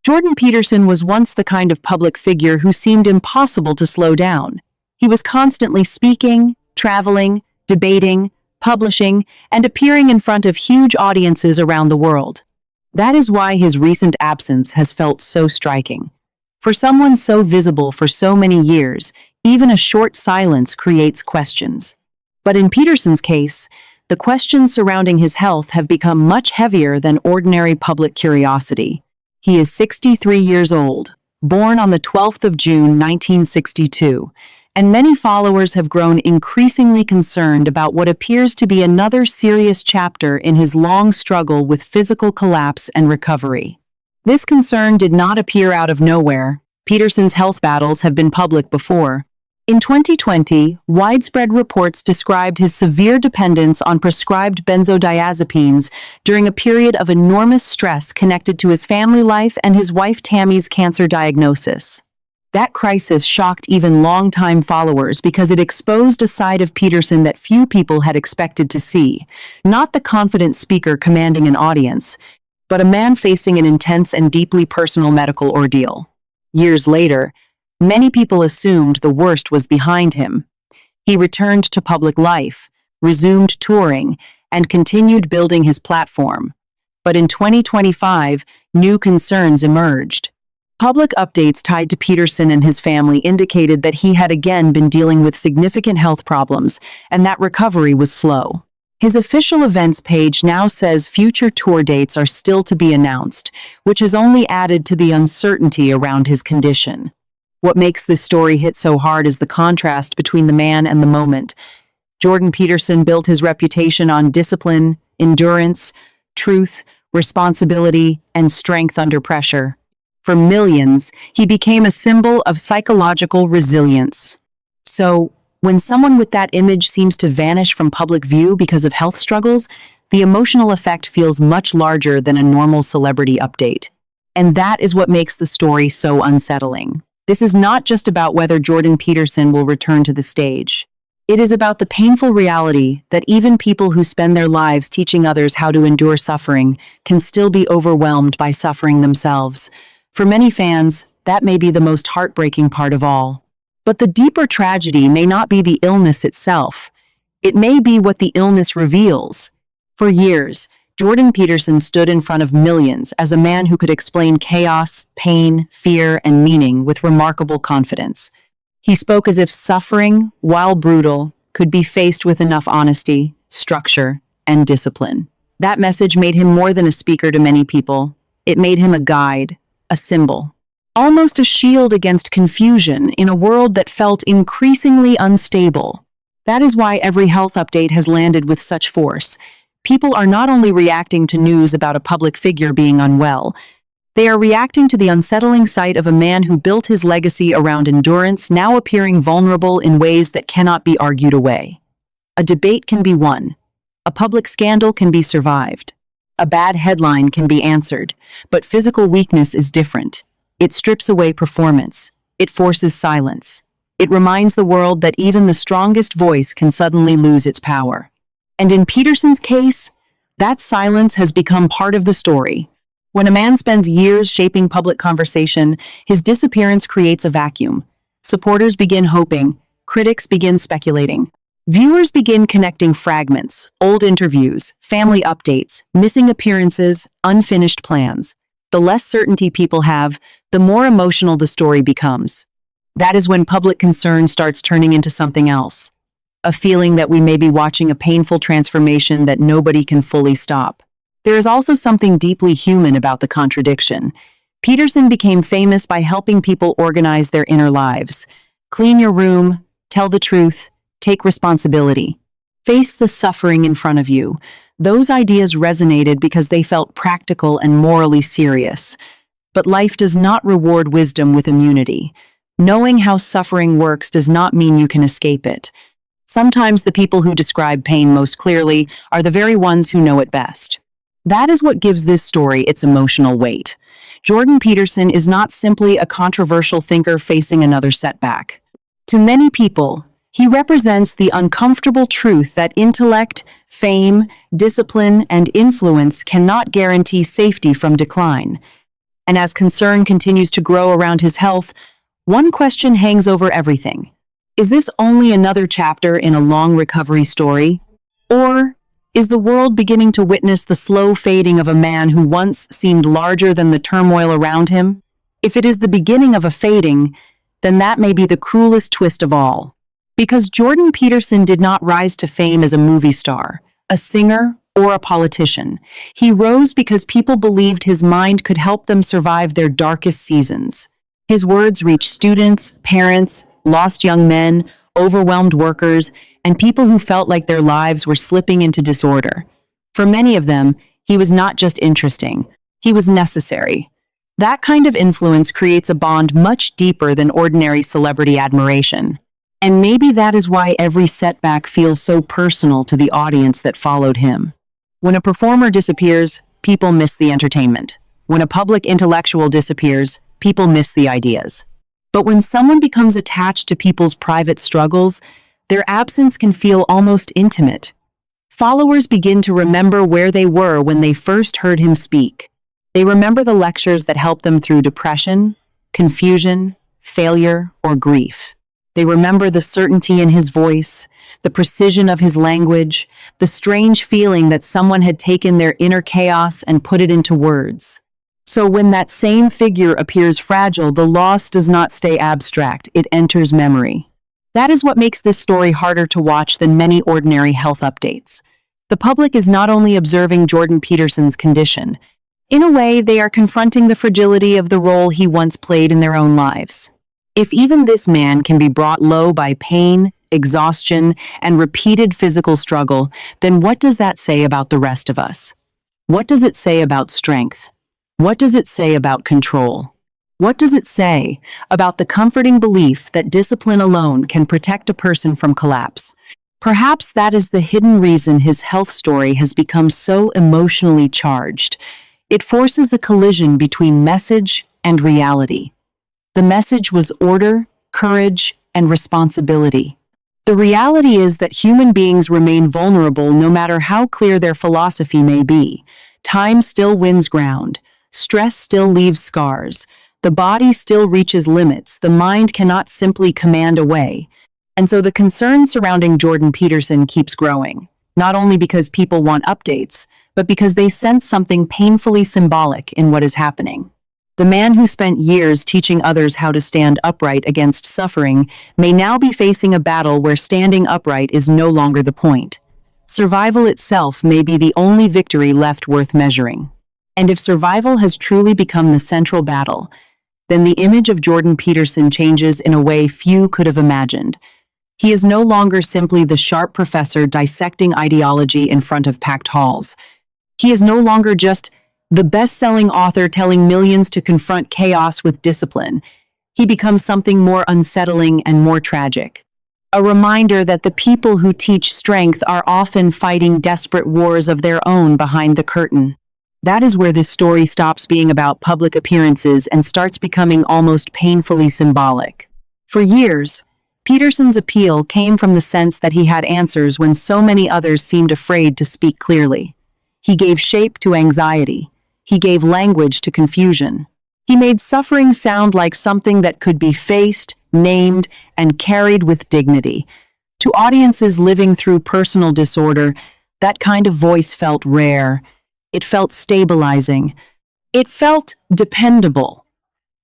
Jordan Peterson was once the kind of public figure who seemed impossible to slow down. He was constantly speaking, traveling, debating, publishing, and appearing in front of huge audiences around the world. That is why his recent absence has felt so striking. For someone so visible for so many years, even a short silence creates questions. But in Peterson's case, the questions surrounding his health have become much heavier than ordinary public curiosity. He is 63 years old, born on the 12th of June, 1962, and many followers have grown increasingly concerned about what appears to be another serious chapter in his long struggle with physical collapse and recovery. This concern did not appear out of nowhere. Peterson's health battles have been public before. In 2020, widespread reports described his severe dependence on prescribed benzodiazepines during a period of enormous stress connected to his family life and his wife Tammy's cancer diagnosis. That crisis shocked even longtime followers because it exposed a side of Peterson that few people had expected to see, not the confident speaker commanding an audience, but a man facing an intense and deeply personal medical ordeal. Years later, many people assumed the worst was behind him. He returned to public life, resumed touring, and continued building his platform. But in 2025, new concerns emerged. Public updates tied to Peterson and his family indicated that he had again been dealing with significant health problems and that recovery was slow. His official events page now says future tour dates are still to be announced, which has only added to the uncertainty around his condition. What makes this story hit so hard is the contrast between the man and the moment. Jordan Peterson built his reputation on discipline, endurance, truth, responsibility, and strength under pressure. For millions, he became a symbol of psychological resilience. So, when someone with that image seems to vanish from public view because of health struggles, the emotional effect feels much larger than a normal celebrity update. And that is what makes the story so unsettling. This is not just about whether Jordan Peterson will return to the stage. It is about the painful reality that even people who spend their lives teaching others how to endure suffering can still be overwhelmed by suffering themselves. For many fans, that may be the most heartbreaking part of all. But the deeper tragedy may not be the illness itself. It may be what the illness reveals. For years, Jordan Peterson stood in front of millions as a man who could explain chaos, pain, fear, and meaning with remarkable confidence. He spoke as if suffering, while brutal, could be faced with enough honesty, structure, and discipline. That message made him more than a speaker to many people. It made him a guide, a symbol, almost a shield against confusion in a world that felt increasingly unstable. That is why every health update has landed with such force. People are not only reacting to news about a public figure being unwell, they are reacting to the unsettling sight of a man who built his legacy around endurance now appearing vulnerable in ways that cannot be argued away. A debate can be won. A public scandal can be survived. A bad headline can be answered, but physical weakness is different. It strips away performance. It forces silence. It reminds the world that even the strongest voice can suddenly lose its power. And in Peterson's case, that silence has become part of the story. When a man spends years shaping public conversation, his disappearance creates a vacuum. Supporters begin hoping, critics begin speculating. Viewers begin connecting fragments, old interviews, family updates, missing appearances, unfinished plans. The less certainty people have, the more emotional the story becomes. That is when public concern starts turning into something else. A feeling that we may be watching a painful transformation that nobody can fully stop. There is also something deeply human about the contradiction. Peterson became famous by helping people organize their inner lives. Clean your room, tell the truth, take responsibility. Face the suffering in front of you. Those ideas resonated because they felt practical and morally serious. But life does not reward wisdom with immunity. Knowing how suffering works does not mean you can escape it. Sometimes the people who describe pain most clearly are the very ones who know it best. That is what gives this story its emotional weight. Jordan Peterson is not simply a controversial thinker facing another setback. To many people, he represents the uncomfortable truth that intellect, fame, discipline, and influence cannot guarantee safety from decline. And as concern continues to grow around his health, one question hangs over everything. Is this only another chapter in a long recovery story? Or is the world beginning to witness the slow fading of a man who once seemed larger than the turmoil around him? If it is the beginning of a fading, then that may be the cruelest twist of all. Because Jordan Peterson did not rise to fame as a movie star, a singer, or a politician. He rose because people believed his mind could help them survive their darkest seasons. His words reached students, parents, lost young men, overwhelmed workers, and people who felt like their lives were slipping into disorder. For many of them, he was not just interesting, he was necessary. That kind of influence creates a bond much deeper than ordinary celebrity admiration. And maybe that is why every setback feels so personal to the audience that followed him. When a performer disappears, people miss the entertainment. When a public intellectual disappears, people miss the ideas. But when someone becomes attached to people's private struggles, their absence can feel almost intimate. Followers begin to remember where they were when they first heard him speak. They remember the lectures that helped them through depression, confusion, failure, or grief. They remember the certainty in his voice, the precision of his language, the strange feeling that someone had taken their inner chaos and put it into words. So when that same figure appears fragile, the loss does not stay abstract, it enters memory. That is what makes this story harder to watch than many ordinary health updates. The public is not only observing Jordan Peterson's condition. In a way, they are confronting the fragility of the role he once played in their own lives. If even this man can be brought low by pain, exhaustion, and repeated physical struggle, then what does that say about the rest of us? What does it say about strength? What does it say about control? What does it say about the comforting belief that discipline alone can protect a person from collapse? Perhaps that is the hidden reason his health story has become so emotionally charged. It forces a collision between message and reality. The message was order, courage, and responsibility. The reality is that human beings remain vulnerable no matter how clear their philosophy may be. Time still wins ground. Stress still leaves scars. The body still reaches limits. The mind cannot simply command a way. And so the concern surrounding Jordan Peterson keeps growing, not only because people want updates, but because they sense something painfully symbolic in what is happening. The man who spent years teaching others how to stand upright against suffering may now be facing a battle where standing upright is no longer the point. Survival itself may be the only victory left worth measuring. And if survival has truly become the central battle, then the image of Jordan Peterson changes in a way few could have imagined. He is no longer simply the sharp professor dissecting ideology in front of packed halls. He is no longer just the best-selling author telling millions to confront chaos with discipline. He becomes something more unsettling and more tragic. A reminder that the people who teach strength are often fighting desperate wars of their own behind the curtain. That is where this story stops being about public appearances and starts becoming almost painfully symbolic. For years, Peterson's appeal came from the sense that he had answers when so many others seemed afraid to speak clearly. He gave shape to anxiety. He gave language to confusion. He made suffering sound like something that could be faced, named, and carried with dignity. To audiences living through personal disorder, that kind of voice felt rare. It felt stabilizing. It felt dependable.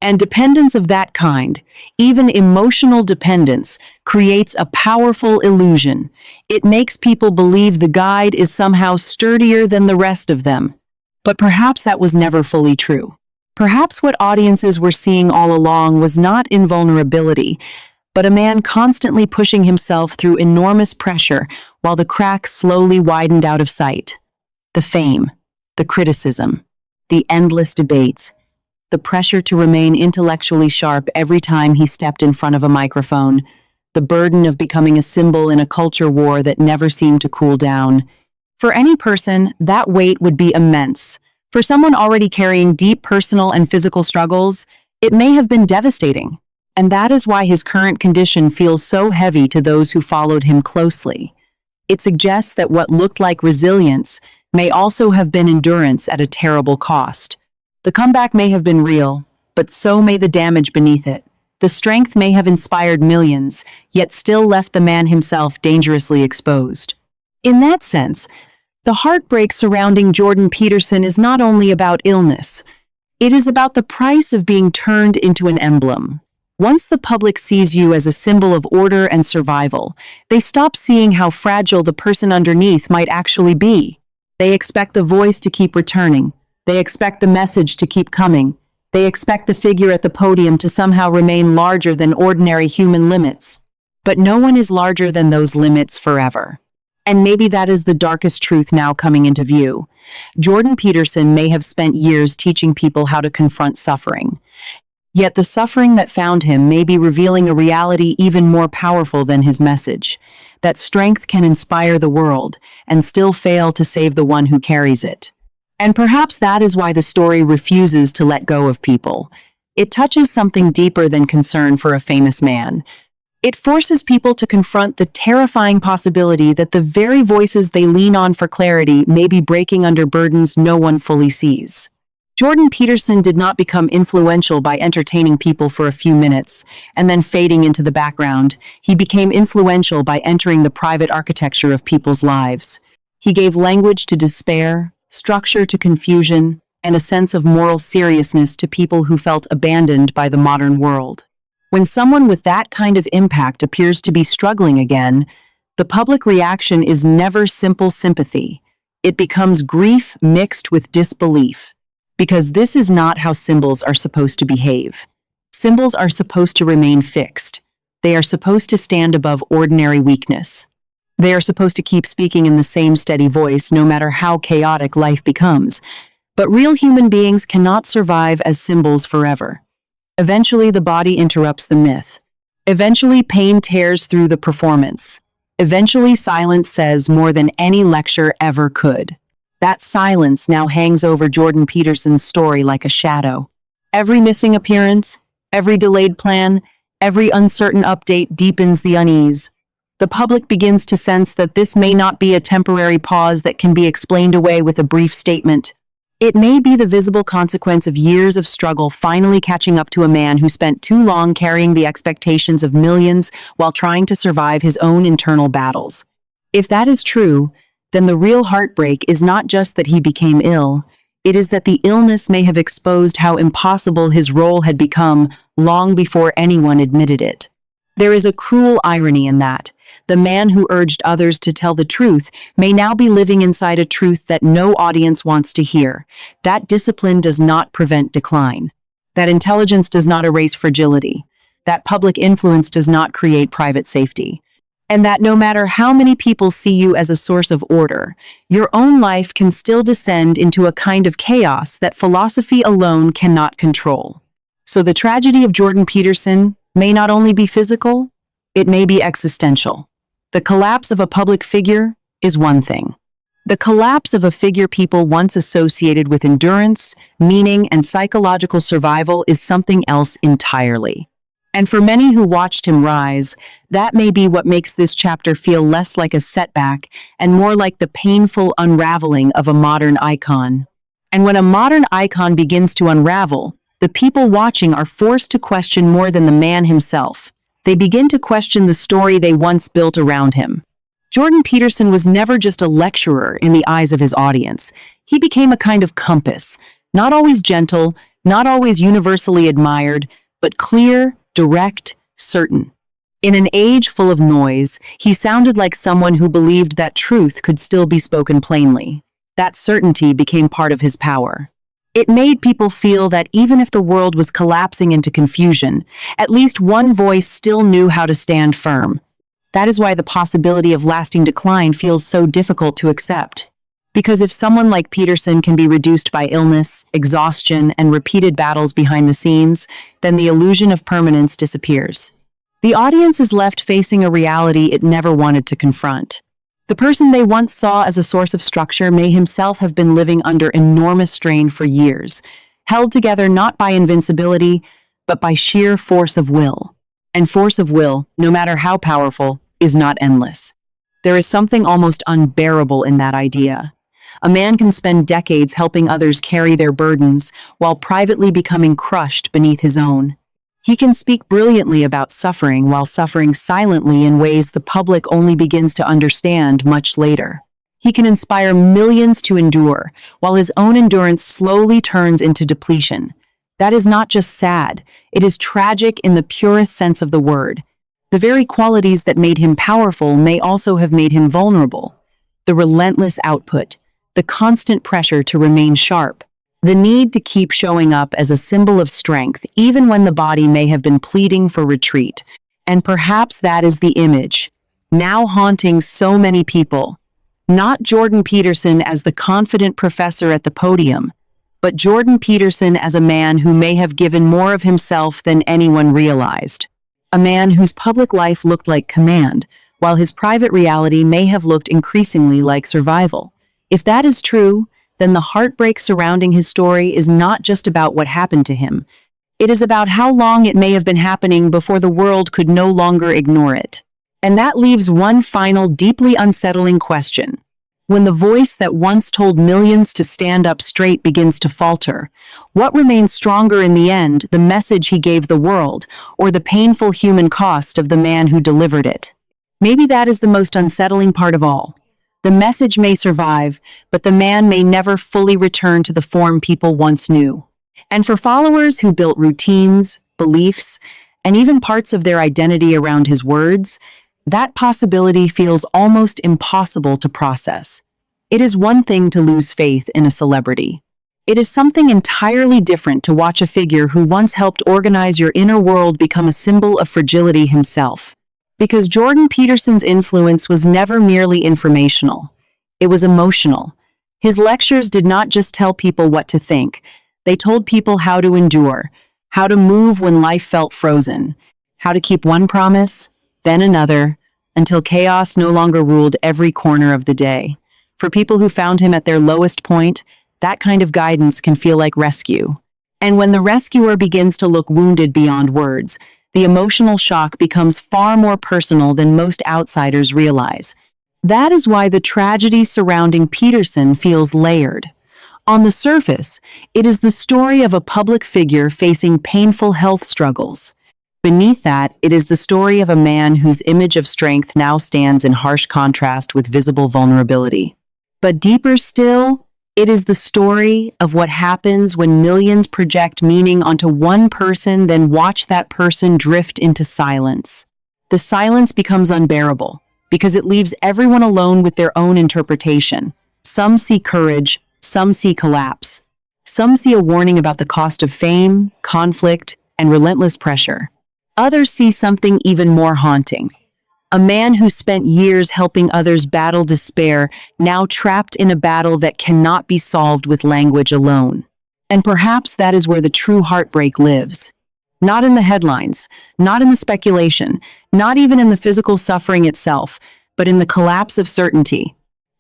And dependence of that kind, even emotional dependence, creates a powerful illusion. It makes people believe the guide is somehow sturdier than the rest of them. But perhaps that was never fully true. Perhaps what audiences were seeing all along was not invulnerability, but a man constantly pushing himself through enormous pressure while the cracks slowly widened out of sight. The fame, the criticism, the endless debates, the pressure to remain intellectually sharp every time he stepped in front of a microphone, the burden of becoming a symbol in a culture war that never seemed to cool down. For any person, that weight would be immense. For someone already carrying deep personal and physical struggles, it may have been devastating. And that is why his current condition feels so heavy to those who followed him closely. It suggests that what looked like resilience may also have been endurance at a terrible cost. The comeback may have been real, but so may the damage beneath it. The strength may have inspired millions, yet still left the man himself dangerously exposed. In that sense, the heartbreak surrounding Jordan Peterson is not only about illness. It is about the price of being turned into an emblem. Once the public sees you as a symbol of order and survival, they stop seeing how fragile the person underneath might actually be. They expect the voice to keep returning. They expect the message to keep coming. They expect the figure at the podium to somehow remain larger than ordinary human limits. But no one is larger than those limits forever. And maybe that is the darkest truth now coming into view. Jordan Peterson may have spent years teaching people how to confront suffering. Yet the suffering that found him may be revealing a reality even more powerful than his message, that strength can inspire the world and still fail to save the one who carries it. And perhaps that is why the story refuses to let go of people. It touches something deeper than concern for a famous man. It forces people to confront the terrifying possibility that the very voices they lean on for clarity may be breaking under burdens no one fully sees. Jordan Peterson did not become influential by entertaining people for a few minutes and then fading into the background. He became influential by entering the private architecture of people's lives. He gave language to despair, structure to confusion, and a sense of moral seriousness to people who felt abandoned by the modern world. When someone with that kind of impact appears to be struggling again, the public reaction is never simple sympathy. It becomes grief mixed with disbelief. Because this is not how symbols are supposed to behave. Symbols are supposed to remain fixed. They are supposed to stand above ordinary weakness. They are supposed to keep speaking in the same steady voice no matter how chaotic life becomes. But real human beings cannot survive as symbols forever. Eventually, the body interrupts the myth. Eventually, pain tears through the performance. Eventually, silence says more than any lecture ever could. That silence now hangs over Jordan Peterson's story like a shadow. Every missing appearance, every delayed plan, every uncertain update deepens the unease. The public begins to sense that this may not be a temporary pause that can be explained away with a brief statement. It may be the visible consequence of years of struggle finally catching up to a man who spent too long carrying the expectations of millions while trying to survive his own internal battles. If that is true, then the real heartbreak is not just that he became ill, it is that the illness may have exposed how impossible his role had become long before anyone admitted it. There is a cruel irony in that. The man who urged others to tell the truth may now be living inside a truth that no audience wants to hear. That discipline does not prevent decline. That intelligence does not erase fragility. That public influence does not create private safety. And that no matter how many people see you as a source of order, your own life can still descend into a kind of chaos that philosophy alone cannot control. So the tragedy of Jordan Peterson may not only be physical, it may be existential. The collapse of a public figure is one thing. The collapse of a figure people once associated with endurance, meaning, and psychological survival is something else entirely. And for many who watched him rise, that may be what makes this chapter feel less like a setback and more like the painful unraveling of a modern icon. And when a modern icon begins to unravel, the people watching are forced to question more than the man himself. They begin to question the story they once built around him. Jordan Peterson was never just a lecturer in the eyes of his audience. He became a kind of compass, not always gentle, not always universally admired, but clear, direct, certain. In an age full of noise, he sounded like someone who believed that truth could still be spoken plainly. That certainty became part of his power. It made people feel that even if the world was collapsing into confusion, at least one voice still knew how to stand firm. That is why the possibility of lasting decline feels so difficult to accept. Because if someone like Peterson can be reduced by illness, exhaustion, and repeated battles behind the scenes, then the illusion of permanence disappears. The audience is left facing a reality it never wanted to confront. The person they once saw as a source of structure may himself have been living under enormous strain for years, held together not by invincibility, but by sheer force of will. And force of will, no matter how powerful, is not endless. There is something almost unbearable in that idea. A man can spend decades helping others carry their burdens while privately becoming crushed beneath his own. He can speak brilliantly about suffering while suffering silently in ways the public only begins to understand much later. He can inspire millions to endure while his own endurance slowly turns into depletion. That is not just sad, it is tragic in the purest sense of the word. The very qualities that made him powerful may also have made him vulnerable. The relentless output, the constant pressure to remain sharp, the need to keep showing up as a symbol of strength even when the body may have been pleading for retreat. And perhaps that is the image, now haunting so many people. Not Jordan Peterson as the confident professor at the podium, but Jordan Peterson as a man who may have given more of himself than anyone realized. A man whose public life looked like command, while his private reality may have looked increasingly like survival. If that is true, then the heartbreak surrounding his story is not just about what happened to him. It is about how long it may have been happening before the world could no longer ignore it. And that leaves one final, deeply unsettling question. When the voice that once told millions to stand up straight begins to falter, what remains stronger in the end, the message he gave the world, or the painful human cost of the man who delivered it? Maybe that is the most unsettling part of all. The message may survive, but the man may never fully return to the form people once knew. And for followers who built routines, beliefs, and even parts of their identity around his words, that possibility feels almost impossible to process. It is one thing to lose faith in a celebrity. It is something entirely different to watch a figure who once helped organize your inner world become a symbol of fragility himself. Because Jordan Peterson's influence was never merely informational. It was emotional. His lectures did not just tell people what to think. They told people how to endure, how to move when life felt frozen, how to keep one promise, then another, until chaos no longer ruled every corner of the day. For people who found him at their lowest point, that kind of guidance can feel like rescue. And when the rescuer begins to look wounded beyond words, the emotional shock becomes far more personal than most outsiders realize. That is why the tragedy surrounding Peterson feels layered. On the surface, it is the story of a public figure facing painful health struggles. Beneath that, it is the story of a man whose image of strength now stands in harsh contrast with visible vulnerability. But deeper still, it is the story of what happens when millions project meaning onto one person, then watch that person drift into silence. The silence becomes unbearable because it leaves everyone alone with their own interpretation. Some see courage, some see collapse. Some see a warning about the cost of fame, conflict, and relentless pressure. Others see something even more haunting. A man who spent years helping others battle despair, now trapped in a battle that cannot be solved with language alone. And perhaps that is where the true heartbreak lives. Not in the headlines, not in the speculation, not even in the physical suffering itself, but in the collapse of certainty.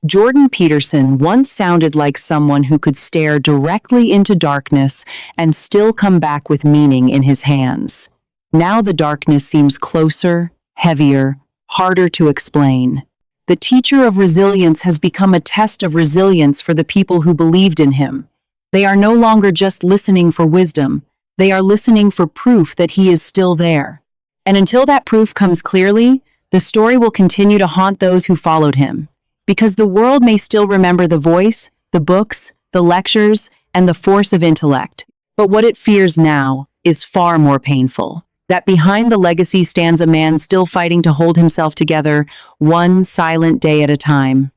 Jordan Peterson once sounded like someone who could stare directly into darkness and still come back with meaning in his hands. Now the darkness seems closer, heavier, harder to explain. The teacher of resilience has become a test of resilience for the people who believed in him. They are no longer just listening for wisdom. They are listening for proof that he is still there. And until that proof comes clearly, the story will continue to haunt those who followed him. Because the world may still remember the voice, the books, the lectures, and the force of intellect. But what it fears now is far more painful. That behind the legacy stands a man still fighting to hold himself together, one silent day at a time.